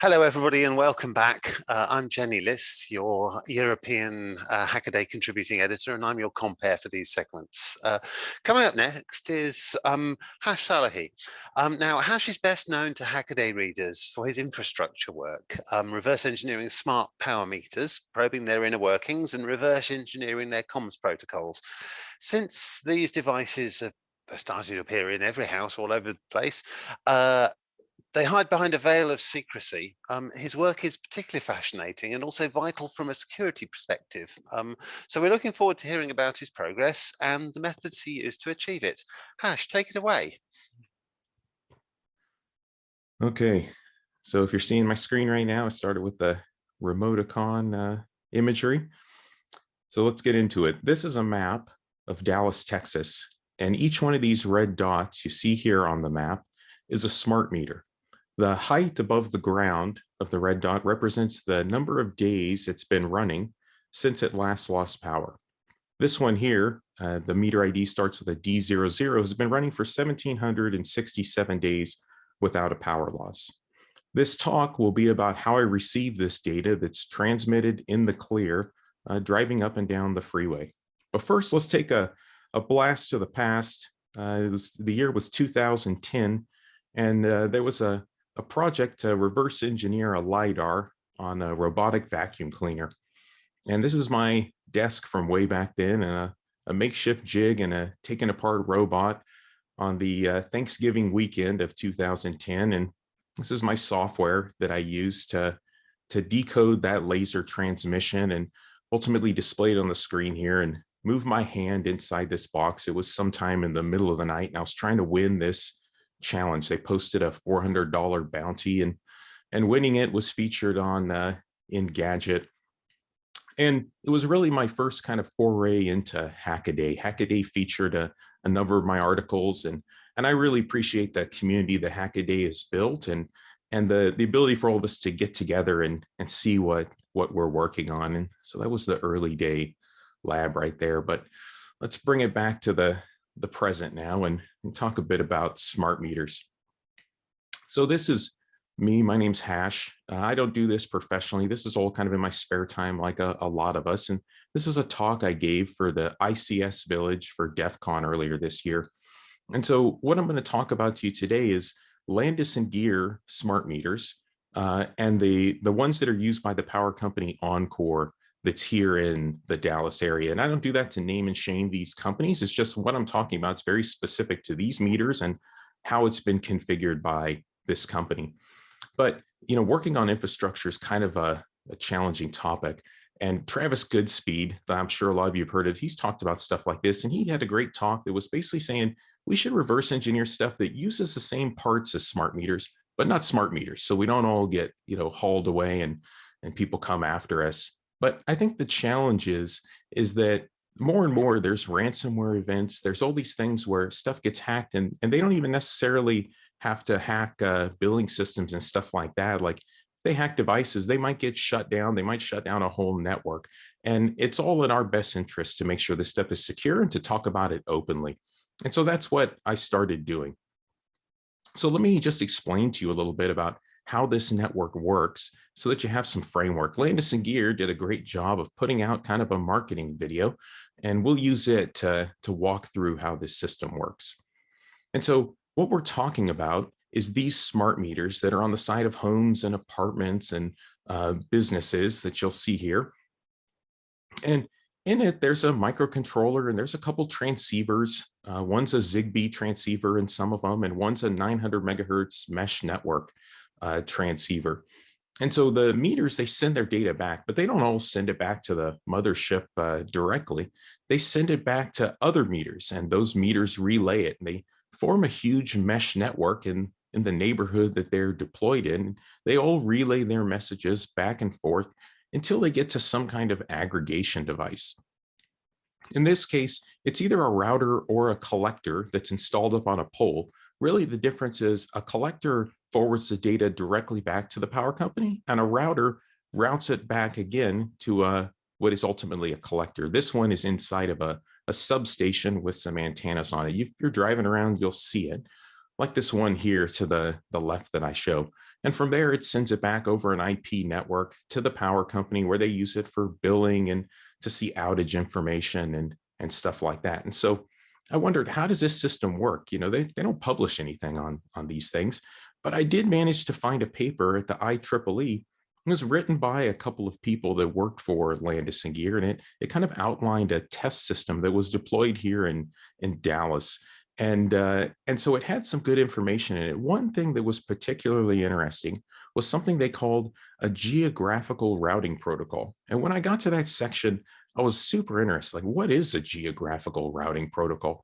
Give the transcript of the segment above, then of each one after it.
Hello, everybody, and welcome back. I'm Jenny List, your European Hackaday contributing editor, and I'm your compere for these segments. Coming up next is Hash Salehi. Now, Hash is best known to Hackaday readers for his infrastructure work, reverse engineering smart power meters, probing their inner workings, and reverse engineering their comms protocols. Since these devices have started to appear in every house all over the place, they hide behind a veil of secrecy. His work is particularly fascinating and also vital from a security perspective. So we're looking forward to hearing about his progress and the methods he used to achieve it. Hash, take it away. Okay, so if you're seeing my screen right now, I started with the Remoticon imagery. So let's get into it. This is a map of Dallas, Texas, and each one of these red dots you see here on the map is a smart meter. The height above the ground of the red dot represents the number of days it's been running since it last lost power. This one here, the meter ID starts with a D00, has been running for 1,767 days without a power loss. This talk will be about how I receive this data that's transmitted in the clear, driving up and down the freeway. But first, let's take a blast to the past. The year was 2010, and there was a project to reverse engineer a LiDAR on a robotic vacuum cleaner. And this is my desk from way back then, and a makeshift jig and a taken apart robot on the Thanksgiving weekend of 2010. And this is my software that I used to decode that laser transmission and ultimately display it on the screen here and move my hand inside this box. It was sometime in the middle of the night, and I was trying to win this challenge. They posted a $400 bounty, and winning it was featured on Engadget. And it was really my first kind of foray into Hackaday. Hackaday featured a number of my articles, and I really appreciate the community that Hackaday has built, and the ability for all of us to get together and see what we're working on. And so that was the early day lab right there. But let's bring it back to the present now and talk a bit about smart meters. So this is me. My name's Hash. I don't do this professionally. This is all kind of in my spare time, like a lot of us. And this is a talk I gave for the ICS Village for DEF CON earlier this year. And so what I'm going to talk about to you today is Landis & Gyr smart meters and the ones that are used by the power company Encore that's here in the Dallas area. And I don't do that to name and shame these companies. It's just what I'm talking about. It's very specific to these meters and how it's been configured by this company. But, working on infrastructure is kind of a challenging topic. And Travis Goodspeed, that I'm sure a lot of you have heard of, he's talked about stuff like this. And he had a great talk that was basically saying we should reverse engineer stuff that uses the same parts as smart meters, but not smart meters. So we don't all get, hauled away and people come after us. But I think the challenge is that more and more there's ransomware events. There's all these things where stuff gets hacked and they don't even necessarily have to hack billing systems and stuff like that. Like if they hack devices, they might get shut down. They might shut down a whole network. And it's all in our best interest to make sure this stuff is secure and to talk about it openly. And so that's what I started doing. So let me just explain to you a little bit about how this network works so that you have some framework. Landis & Gyr did a great job of putting out kind of a marketing video, and we'll use it to walk through how this system works. And so what we're talking about is these smart meters that are on the side of homes and apartments and businesses that you'll see here. And in it, there's a microcontroller and there's a couple transceivers. One's a Zigbee transceiver in some of them, and one's a 900 megahertz mesh network transceiver. And so the meters, they send their data back, but they don't all send it back to the mothership directly. They send it back to other meters, and those meters relay it. And they form a huge mesh network in the neighborhood that they're deployed in. They all relay their messages back and forth until they get to some kind of aggregation device. In this case, it's either a router or a collector that's installed up on a pole. Really, the difference is a collector forwards the data directly back to the power company, and a router routes it back again to what is ultimately a collector. This one is inside of a substation with some antennas on it. If you're driving around, you'll see it. like this one here to the left that I show. And from there, it sends it back over an IP network to the power company where they use it for billing and to see outage information and stuff like that. And so I wondered, how does this system work? You know, they don't publish anything on these things, but I did manage to find a paper at the IEEE. It was written by a couple of people that worked for Landis and Gear, and it kind of outlined a test system that was deployed here in Dallas. And so it had some good information in it. One thing that was particularly interesting was something they called a geographical routing protocol. And when I got to that section, I was super interested, like, what is a geographical routing protocol?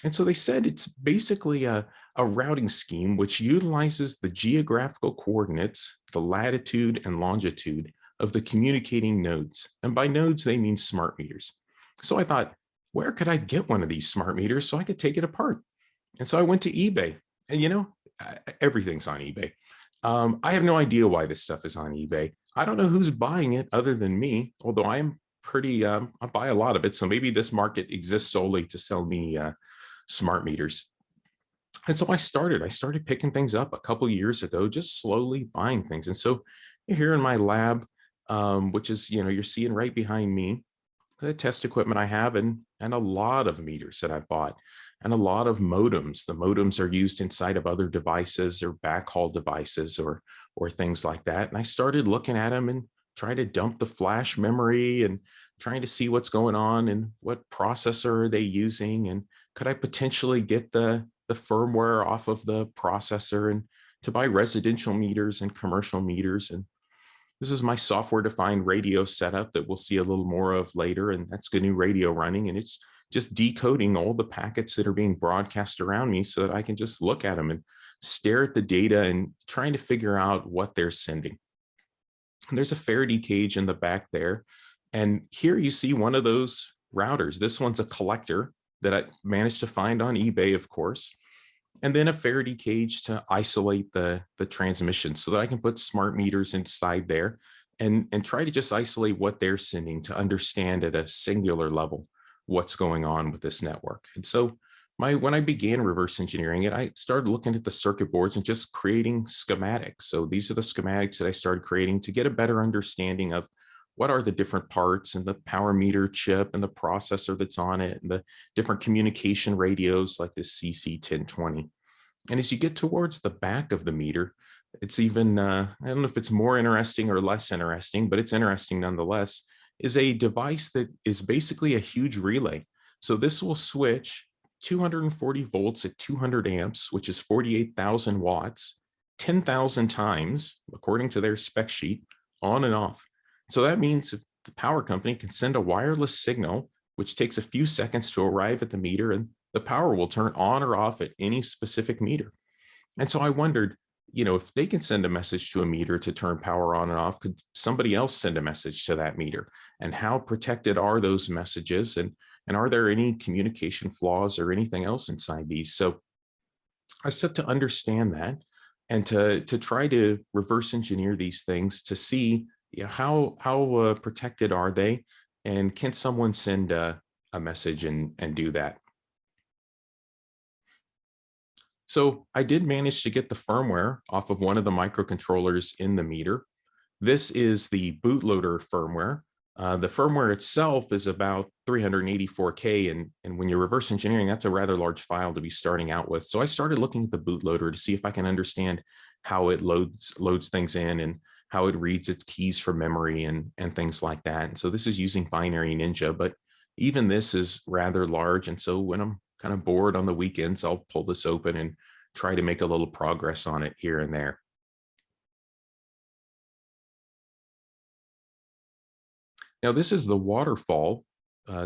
And so they said it's basically a routing scheme which utilizes the geographical coordinates, the latitude and longitude of the communicating nodes. And by nodes, they mean smart meters. So I thought, where could I get one of these smart meters so I could take it apart? And so I went to eBay, and you know, everything's on eBay. I have no idea why this stuff is on eBay. I don't know who's buying it other than me, although I am pretty, I buy a lot of it. So maybe this market exists solely to sell me smart meters. And so I started picking things up a couple years ago, just slowly buying things. And so here in my lab, which is, you know, you're seeing right behind me, the test equipment I have, and a lot of meters that I've bought, and a lot of modems. The modems are used inside of other devices or backhaul devices or things like that. And I started looking at them and trying to dump the flash memory and trying to see what's going on and what processor are they using, and could I potentially get the firmware off of the processor, and to buy residential meters and commercial meters. And this is my software-defined radio setup that we'll see a little more of later, and that's Gnu Radio running, and it's just decoding all the packets that are being broadcast around me so that I can just look at them and stare at the data and trying to figure out what they're sending. And there's a Faraday cage in the back there, and here you see one of those routers. This one's a collector that I managed to find on eBay, of course, and then a Faraday cage to isolate the transmission so that I can put smart meters inside there and try to just isolate what they're sending to understand at a singular level what's going on with this network. And so when I began reverse engineering it, I started looking at the circuit boards and just creating schematics. So these are the schematics that I started creating to get a better understanding of what are the different parts and the power meter chip and the processor that's on it and the different communication radios like this CC1020. And as you get towards the back of the meter, it's even, I don't know if it's more interesting or less interesting, but it's interesting nonetheless, is a device that is basically a huge relay. So this will switch 240 volts at 200 amps, which is 48,000 watts, 10,000 times, according to their spec sheet, on and off. So that means the power company can send a wireless signal, which takes a few seconds to arrive at the meter, and the power will turn on or off at any specific meter. And so I wondered, you know, if they can send a message to a meter to turn power on and off, could somebody else send a message to that meter? And how protected are those messages? And are there any communication flaws or anything else inside these? So I set to understand that and to try to reverse engineer these things to see, you know, how protected are they, and can someone send a message and do that? So I did manage to get the firmware off of one of the microcontrollers in the meter. This is the bootloader firmware. The firmware itself is about 384K, and when you're reverse engineering, that's a rather large file to be starting out with. So I started looking at the bootloader to see if I can understand how it loads things in and how it reads its keys from memory and things like that. And so this is using Binary Ninja, but even this is rather large. And so when I'm kind of bored on the weekends, I'll pull this open and try to make a little progress on it here and there. Now, this is the waterfall,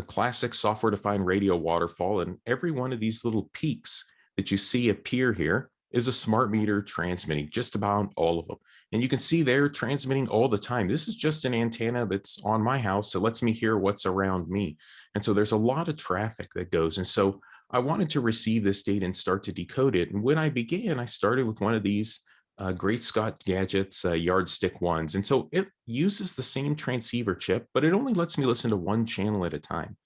classic software-defined radio waterfall, and every one of these little peaks that you see appear here is a smart meter transmitting, just about all of them. And you can see they're transmitting all the time. This is just an antenna that's on my house, so it lets me hear what's around me. And so there's a lot of traffic that goes. And so I wanted to receive this data and start to decode it. And when I began, I started with one of these Great Scott Gadgets yardstick ones. And so it uses the same transceiver chip, but it only lets me listen to one channel at a time.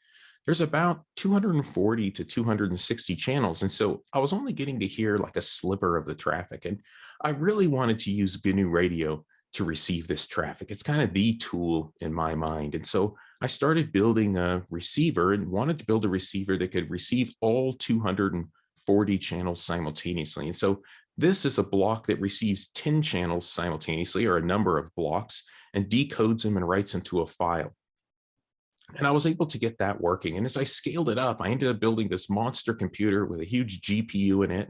there's about 240 to 260 channels. And so I was only getting to hear like a sliver of the traffic. And I really wanted to use Gnu Radio to receive this traffic. It's kind of the tool in my mind. And so I started building a receiver and wanted to build a receiver that could receive all 240 channels simultaneously. And so this is a block that receives 10 channels simultaneously, or a number of blocks, and decodes them and writes them to a file. And I was able to get that working. And as I scaled it up, I ended up building this monster computer with a huge GPU in it.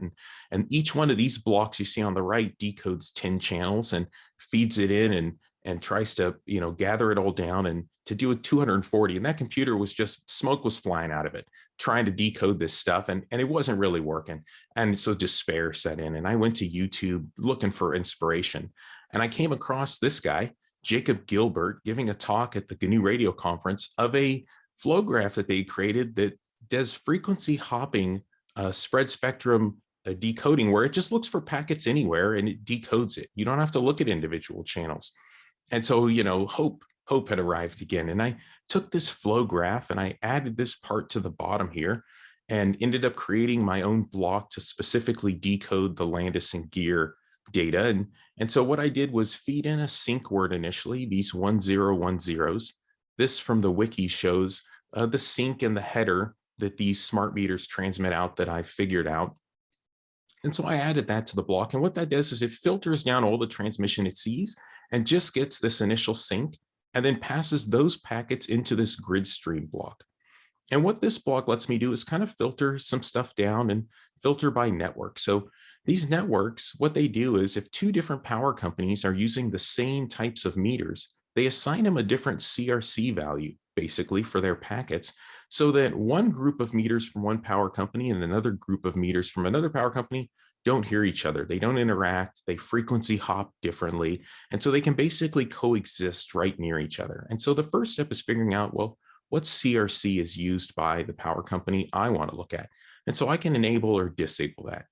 And each one of these blocks you see on the right decodes 10 channels and feeds it in and tries to, gather it all down and to do it 240. And that computer was just, smoke was flying out of it, trying to decode this stuff. And it wasn't really working. And so despair set in. And I went to YouTube looking for inspiration. And I came across this guy, Jacob Gilbert, giving a talk at the GNU Radio conference of a flow graph that they created that does frequency hopping, spread spectrum decoding, where it just looks for packets anywhere and it decodes it. You don't have to look at individual channels. And so, hope had arrived again. And I took this flow graph and I added this part to the bottom here and ended up creating my own block to specifically decode the Landis and Gear data. And so what I did was feed in a sync word initially, these 1010s. This from the wiki shows the sync and the header that these smart meters transmit out that I figured out. And so I added that to the block. And what that does is it filters down all the transmission it sees and just gets this initial sync and then passes those packets into this grid stream block. And what this block lets me do is kind of filter some stuff down and filter by network. So these networks, what they do is if two different power companies are using the same types of meters, they assign them a different CRC value, basically, for their packets, so that one group of meters from one power company and another group of meters from another power company don't hear each other. They don't interact. They frequency hop differently. And so they can basically coexist right near each other. And so the first step is figuring out, well, what CRC is used by the power company I want to look at. And so I can enable or disable that.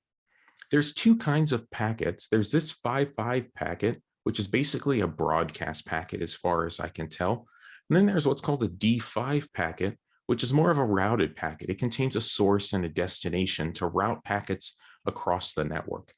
There's two kinds of packets. There's this 5.5 packet, which is basically a broadcast packet as far as I can tell. And then there's what's called a D5 packet, which is more of a routed packet. It contains a source and a destination to route packets across the network.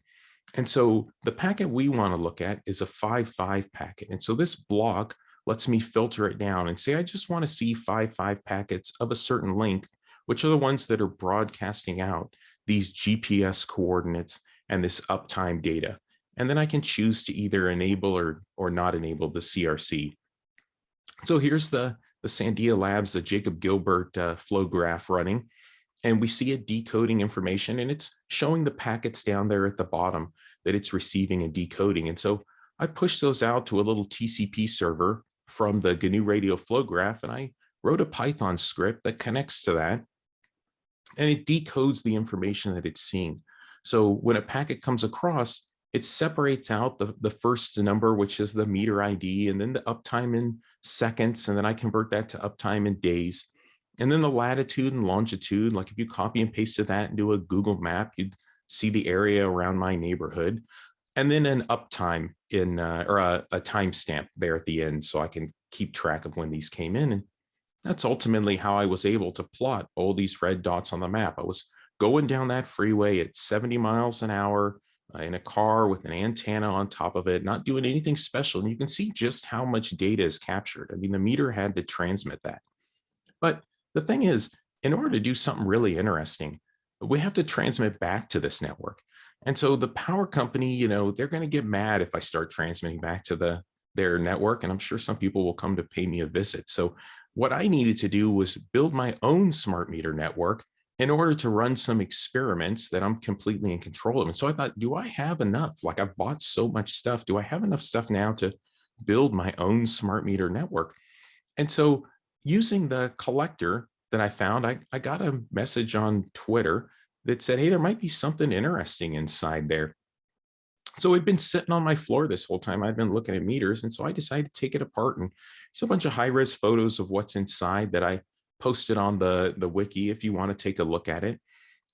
And so the packet we want to look at is a 5.5 packet. And so this block lets me filter it down and say, I just want to see 5.5 packets of a certain length, which are the ones that are broadcasting out these GPS coordinates and this uptime data. And then I can choose to either enable or not enable the CRC. So here's the Sandia Labs, the Jacob Gilbert flow graph running. And we see it decoding information and it's showing the packets down there at the bottom that it's receiving and decoding. And so I push those out to a little TCP server from the GNU Radio flow graph, and I wrote a Python script that connects to that, and it decodes the information that it's seeing. So when a packet comes across, it separates out the first number, which is the meter ID, and then the uptime in seconds, and then I convert that to uptime in days. And then the latitude and longitude, like if you copy and pasted that into a Google map, you'd see the area around my neighborhood. And then an uptime in or a timestamp there at the end, so I can keep track of when these came in. And that's ultimately how I was able to plot all these red dots on the map. I was going down that freeway at 70 miles an hour in a car with an antenna on top of it, not doing anything special. And you can see just how much data is captured. I mean, the meter had to transmit that. But the thing is, in order to do something really interesting, we have to transmit back to this network. And so the power company, they're going to get mad if I start transmitting back to their network. And I'm sure some people will come to pay me a visit. So what I needed to do was build my own smart meter network in order to run some experiments that I'm completely in control of. And so I thought, do I have enough? Like, I've bought so much stuff. Do I have enough stuff now to build my own smart meter network? And so using the collector that I found, I got a message on Twitter that said, hey, there might be something interesting inside there. So it'd been sitting on my floor this whole time. I'd been looking at meters. And so I decided to take it apart. And there's a bunch of high-res photos of what's inside that I posted on the wiki if you want to take a look at it.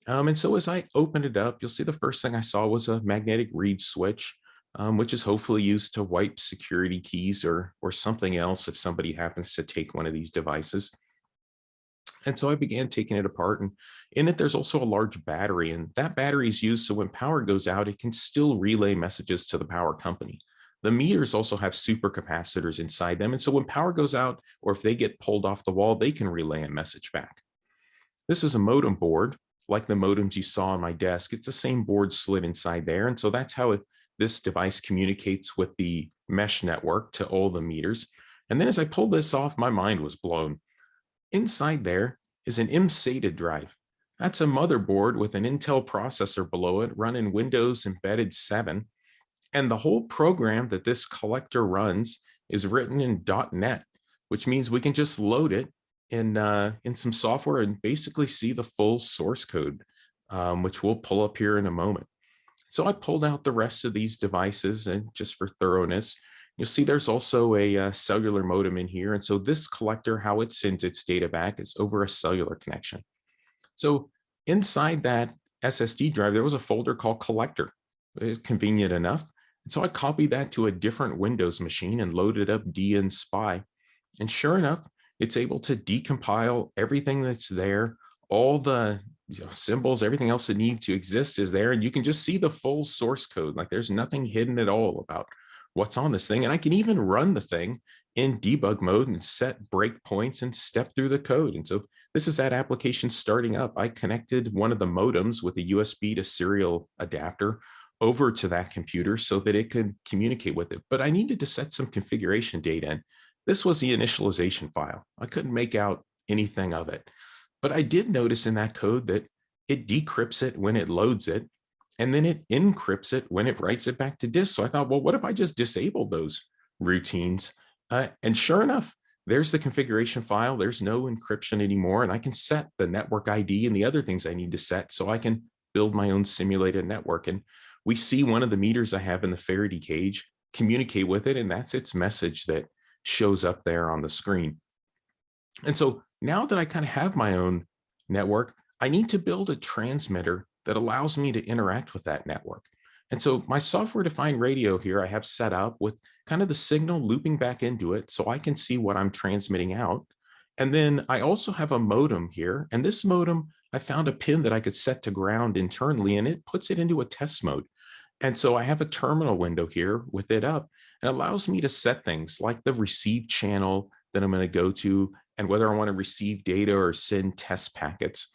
And so as I opened it up, you'll see the first thing I saw was a magnetic reed switch, which is hopefully used to wipe security keys or something else if somebody happens to take one of these devices. And so I began taking it apart, and in it, there's also a large battery, and that battery is used so when power goes out, it can still relay messages to the power company. The meters also have supercapacitors inside them, and so when power goes out, or if they get pulled off the wall, they can relay a message back. This is a modem board, like the modems you saw on my desk. It's the same board slid inside there, and so that's how this device communicates with the mesh network to all the meters. And then as I pulled this off, my mind was blown. Inside there is an M-SATA drive. That's a motherboard with an Intel processor below it running Windows Embedded 7. And the whole program that this collector runs is written in .NET, which means we can just load it in some software and basically see the full source code, which we'll pull up here in a moment. So I pulled out the rest of these devices, and just for thoroughness, you'll see there's also a cellular modem in here. And so this collector, how it sends its data back is over a cellular connection. So inside that SSD drive, there was a folder called collector. Convenient enough. And so I copied that to a different Windows machine and loaded up dnSpy. And sure enough, it's able to decompile everything that's there, all the symbols, everything else that needs to exist is there. And you can just see the full source code. Like there's nothing hidden at all about what's on this thing. And I can even run the thing in debug mode and set breakpoints and step through the code. And so this is that application starting up. I connected one of the modems with a USB to serial adapter over to that computer so that it could communicate with it. But I needed to set some configuration data in. This was the initialization file. I couldn't make out anything of it. But I did notice in that code that it decrypts it when it loads it, and then it encrypts it when it writes it back to disk. So I thought, well, what if I just disabled those routines? And sure enough, there's the configuration file. There's no encryption anymore. And I can set the network ID and the other things I need to set so I can build my own simulated network. And we see one of the meters I have in the Faraday cage communicate with it, and that's its message that shows up there on the screen. And so now that I kind of have my own network, I need to build a transmitter that allows me to interact with that network. And so my software-defined radio here I have set up with kind of the signal looping back into it so I can see what I'm transmitting out. And then I also have a modem here, and this modem, I found a pin that I could set to ground internally, and it puts it into a test mode. And so I have a terminal window here with it up, and it allows me to set things like the receive channel that I'm going to go to, and whether I want to receive data or send test packets.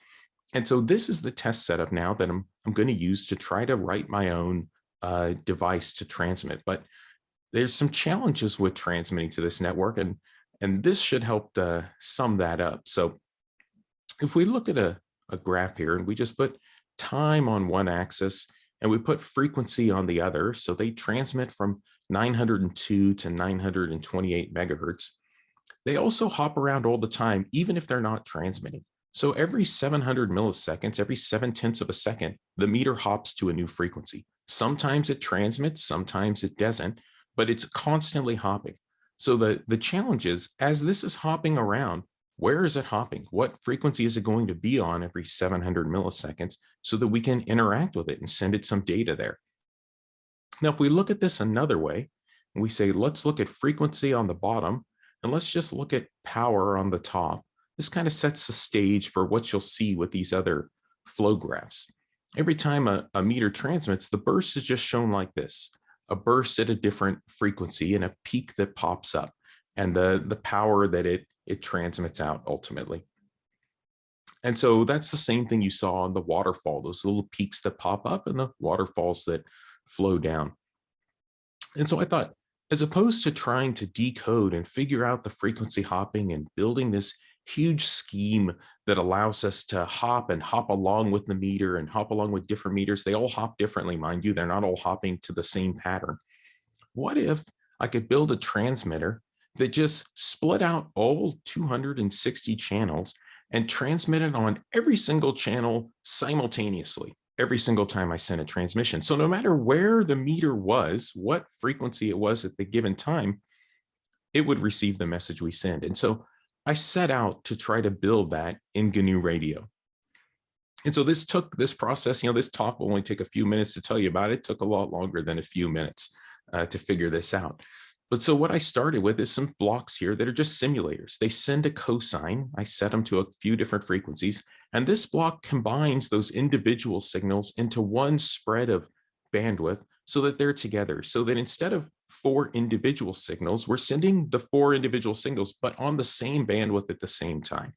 And so this is the test setup now that I'm going to use to try to write my own device to transmit. But there's some challenges with transmitting to this network, and this should help to sum that up. So if we look at a graph here and we just put time on one axis and we put frequency on the other, so they transmit from 902 to 928 megahertz. They also hop around all the time, even if they're not transmitting. So every 700 milliseconds, every 7/10 of a second, the meter hops to a new frequency. Sometimes it transmits, sometimes it doesn't, but it's constantly hopping. So the challenge is, as this is hopping around, where is it hopping? What frequency is it going to be on every 700 milliseconds so that we can interact with it and send it some data there? Now, if we look at this another way, and we say, let's look at frequency on the bottom, and let's just look at power on the top. This kind of sets the stage for what you'll see with these other flow graphs. Every time a meter transmits, the burst is just shown like this, a burst at a different frequency and a peak that pops up, and the power that it transmits out ultimately. And so that's the same thing you saw on the waterfall, those little peaks that pop up and the waterfalls that flow down. And so I thought, as opposed to trying to decode and figure out the frequency hopping and building this huge scheme that allows us to hop along with the meter and hop along with different meters, they all hop differently, mind you, they're not all hopping to the same pattern. What if I could build a transmitter that just split out all 260 channels and transmitted on every single channel simultaneously every single time I sent a transmission? So no matter where the meter was, what frequency it was at the given time, it would receive the message we send. And so I set out to try to build that in Gnu Radio. And so this process, this talk will only take a few minutes to tell you about it. It took a lot longer than a few minutes to figure this out. But so what I started with is some blocks here that are just simulators. They send a cosine. I set them to a few different frequencies. And this block combines those individual signals into one spread of bandwidth so that they're together. So that instead of 4 individual signals, we're sending the 4 individual signals, but on the same bandwidth at the same time.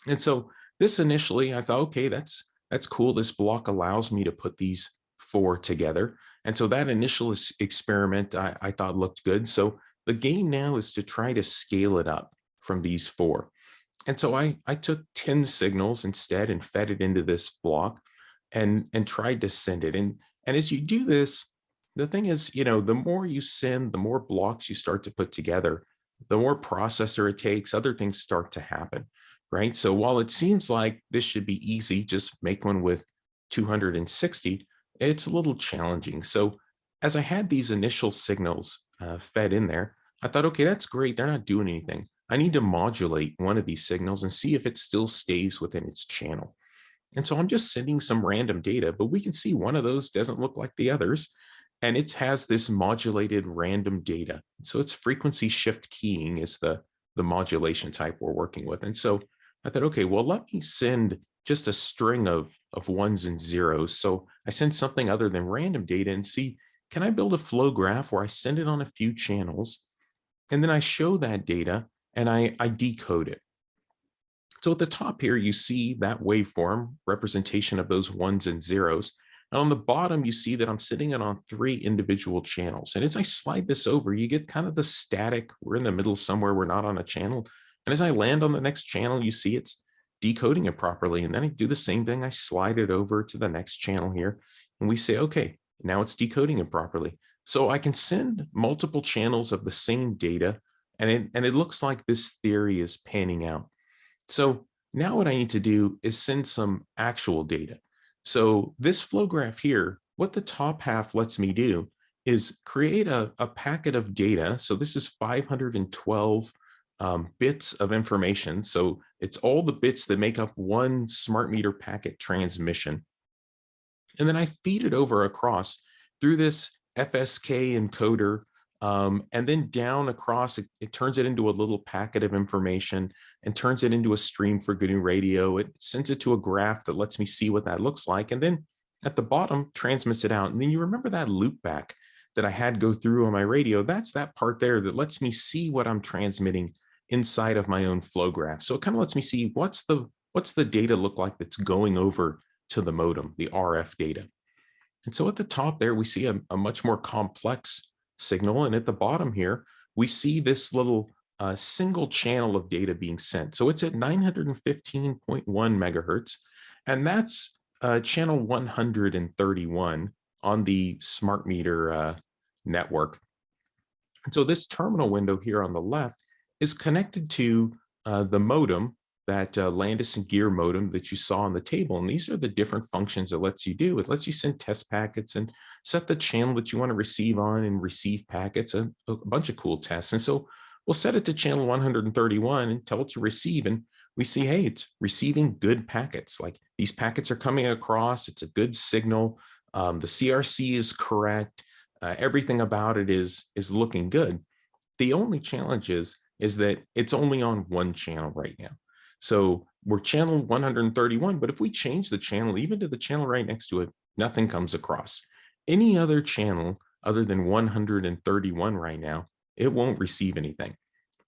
And so this initially, I thought, okay, that's cool. This block allows me to put these 4 together. And so that initial experiment I thought looked good. So the game now is to try to scale it up from these 4. And so I took 10 signals instead and fed it into this block and tried to send it. And as you do this, the thing is, the more you send, the more blocks you start to put together, the more processor it takes, other things start to happen, right? So while it seems like this should be easy, just make one with 260, it's a little challenging. So as I had these initial signals fed in there, I thought, okay, that's great. They're not doing anything. I need to modulate one of these signals and see if it still stays within its channel. And so I'm just sending some random data, but we can see one of those doesn't look like the others. And it has this modulated random data. So it's frequency shift keying is the modulation type we're working with. And so I thought, okay, well, let me send just a string of ones and zeros. So I send something other than random data and see, can I build a flow graph where I send it on a few channels and then I show that data and I decode it. So at the top here, you see that waveform representation of those ones and zeros. And on the bottom, you see that I'm sitting it on 3 individual channels. And as I slide this over, you get kind of the static. We're in the middle somewhere. We're not on a channel. And as I land on the next channel, you see it's decoding it properly. And then I do the same thing. I slide it over to the next channel here. And we say, okay, now it's decoding it properly. So I can send multiple channels of the same data. And it looks like this theory is panning out. So now what I need to do is send some actual data. So this flow graph here, what the top half lets me do is create a packet of data. So this is 512 bits of information. So it's all the bits that make up one smart meter packet transmission. And then I feed it over across through this FSK encoder. And then down across, it turns it into a little packet of information and turns it into a stream for Gnu Radio. It sends it to a graph that lets me see what that looks like. And then at the bottom, transmits it out. And then you remember that loop back that I had go through on my radio? That's that part there that lets me see what I'm transmitting inside of my own flow graph. So it kind of lets me see what's the data look like that's going over to the modem, the RF data. And so at the top there, we see a much more complex signal. And at the bottom here, we see this little single channel of data being sent. So it's at 915.1 megahertz. And that's channel 131 on the smart meter network. And so this terminal window here on the left is connected to the modem, that Landis and Gear modem that you saw on the table. And these are the different functions it lets you do. It lets you send test packets and set the channel that you want to receive on and receive packets, a bunch of cool tests. And so we'll set it to channel 131 and tell it to receive. And we see, hey, it's receiving good packets. Like these packets are coming across. It's a good signal. The CRC is correct. Everything about it is looking good. The only challenge is that it's only on one channel right now. So we're channel 131, but if we change the channel, even to the channel right next to it, nothing comes across. Any other channel other than 131 right now, it won't receive anything.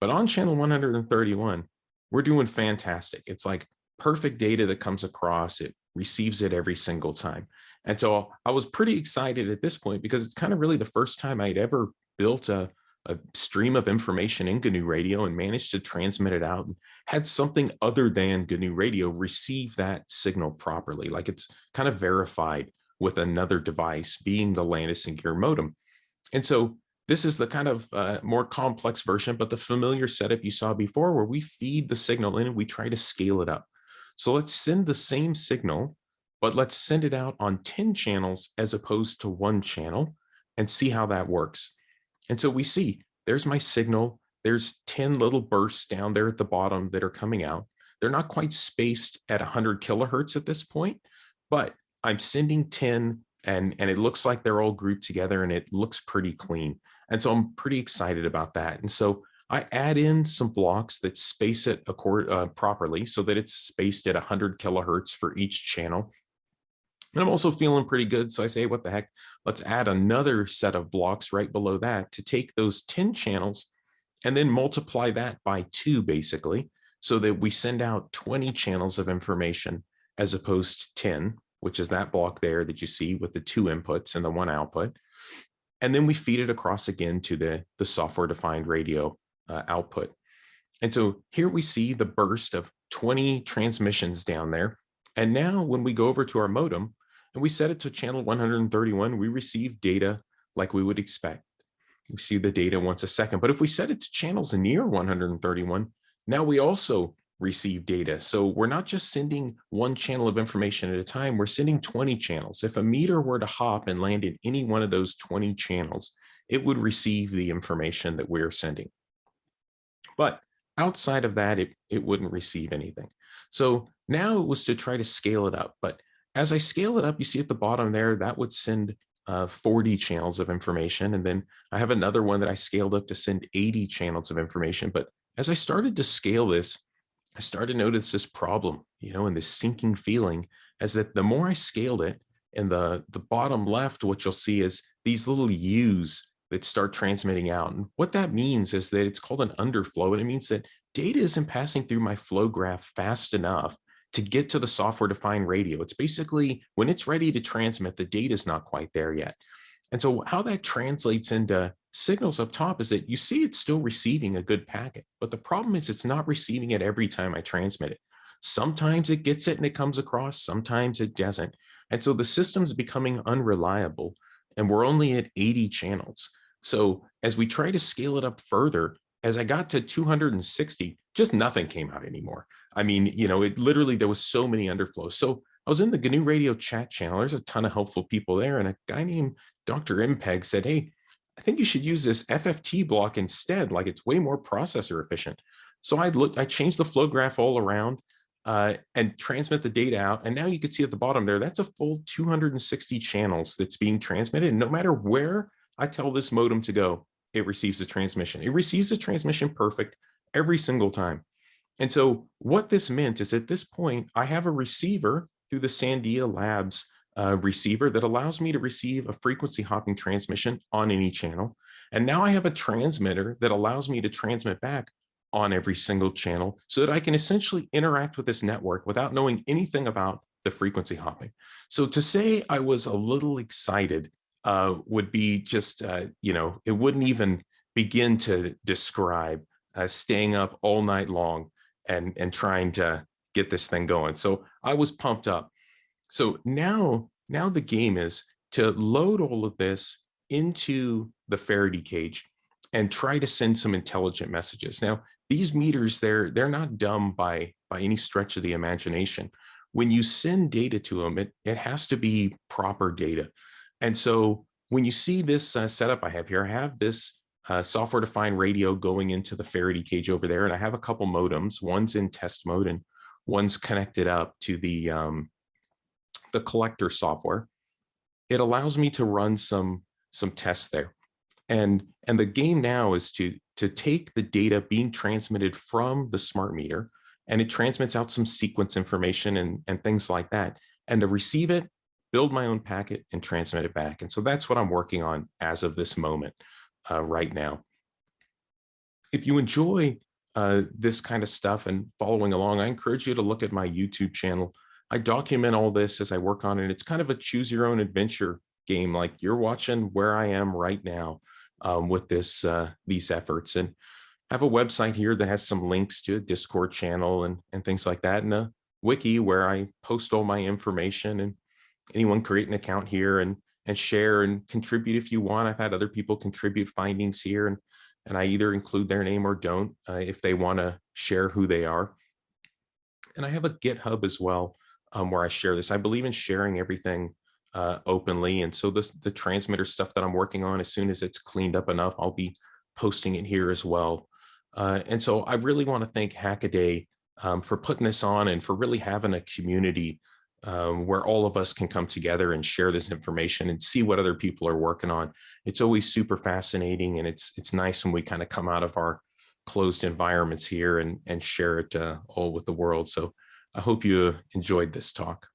But on channel 131, we're doing fantastic. It's like perfect data that comes across. It receives it every single time. And so I was pretty excited at this point because it's kind of really the first time I'd ever built a stream of information in GNU Radio and managed to transmit it out and had something other than GNU Radio receive that signal properly. Like it's kind of verified with another device being the Landis and Gear modem. And so this is the kind of more complex version, but the familiar setup you saw before where we feed the signal in and we try to scale it up. So let's send the same signal, but let's send it out on 10 channels as opposed to one channel and see how that works. And so we see there's my signal. There's 10 little bursts down there at the bottom that are coming out. They're not quite spaced at 100 kilohertz at this point, but I'm sending 10 and it looks like they're all grouped together and it looks pretty clean. And so I'm pretty excited about that. And so I add in some blocks that space it properly so that it's spaced at 100 kilohertz for each channel. And I'm also feeling pretty good. So I say, what the heck, let's add another set of blocks right below that to take those 10 channels and then multiply that by 2, basically, so that we send out 20 channels of information as opposed to 10, which is that block there that you see with the 2 inputs and the 1 output. And then we feed it across again to the software-defined radio output. And so here we see the burst of 20 transmissions down there. And now when we go over to our modem and we set it to channel 131, we receive data like we would expect. We see the data once a second. But if we set it to channels near 131, now we also receive data. So we're not just sending one channel of information at a time, we're sending 20 channels. If a meter were to hop and land in any one of those 20 channels, it would receive the information that we're sending. But outside of that, it wouldn't receive anything. So now it was to try to scale it up. But as I scale it up, you see at the bottom there, that would send 40 channels of information. And then I have another one that I scaled up to send 80 channels of information. But as I started to scale this, I started to notice this problem, and this sinking feeling, as that the more I scaled it, in the bottom left, what you'll see is these little U's that start transmitting out. And what that means is that it's called an underflow. And it means that data isn't passing through my flow graph fast enough to get to the software-defined radio. It's basically when it's ready to transmit, the data is not quite there yet. And so how that translates into signals up top is that you see it's still receiving a good packet, but the problem is it's not receiving it every time I transmit it. Sometimes it gets it and it comes across, sometimes it doesn't. And so the system's becoming unreliable, and we're only at 80 channels. So as we try to scale it up further, as I got to 260, just nothing came out anymore. I mean, it literally, there was so many underflows. So I was in the GNU Radio chat channel. There's a ton of helpful people there. And a guy named Dr. Impeg said, hey, I think you should use this FFT block instead. Like, it's way more processor efficient. So I changed the flow graph all around and transmit the data out. And now you can see at the bottom there, that's a full 260 channels that's being transmitted. And no matter where I tell this modem to go, it receives the transmission. It receives the transmission perfect every single time. And so what this meant is at this point, I have a receiver through the Sandia Labs receiver that allows me to receive a frequency hopping transmission on any channel. And now I have a transmitter that allows me to transmit back on every single channel so that I can essentially interact with this network without knowing anything about the frequency hopping. So to say I was a little excited would be just, it wouldn't even begin to describe staying up all night long and trying to get this thing going. So I was pumped up. So now the game is to load all of this into the Faraday cage and try to send some intelligent messages. Now, these meters, they're not dumb by any stretch of the imagination. When you send data to them, it has to be proper data. And so when you see this setup I have here, I have this software-defined radio going into the Faraday cage over there, and I have a couple modems. One's in test mode and one's connected up to the collector software. It allows me to run some tests there. And the game now is to take the data being transmitted from the smart meter, and it transmits out some sequence information and things like that, and to receive it, build my own packet, and transmit it back. And so that's what I'm working on as of this moment right now. If you enjoy this kind of stuff and following along, I encourage you to look at my YouTube channel. I document all this as I work on it. It's kind of a choose your own adventure game, like you're watching where I am right now with these efforts. And I have a website here that has some links to a Discord channel and things like that, and a wiki where I post all my information, and anyone create an account here and share and contribute if you want. I've had other people contribute findings here, and I either include their name or don't if they want to share who they are. And I have a GitHub as well where I share this. I believe in sharing everything openly. And so the transmitter stuff that I'm working on, as soon as it's cleaned up enough, I'll be posting it here as well. And so I really want to thank Hackaday for putting this on and for really having a community where all of us can come together and share this information and see what other people are working on. It's always super fascinating, and it's nice when we kind of come out of our closed environments here and share it all with the world. So I hope you enjoyed this talk.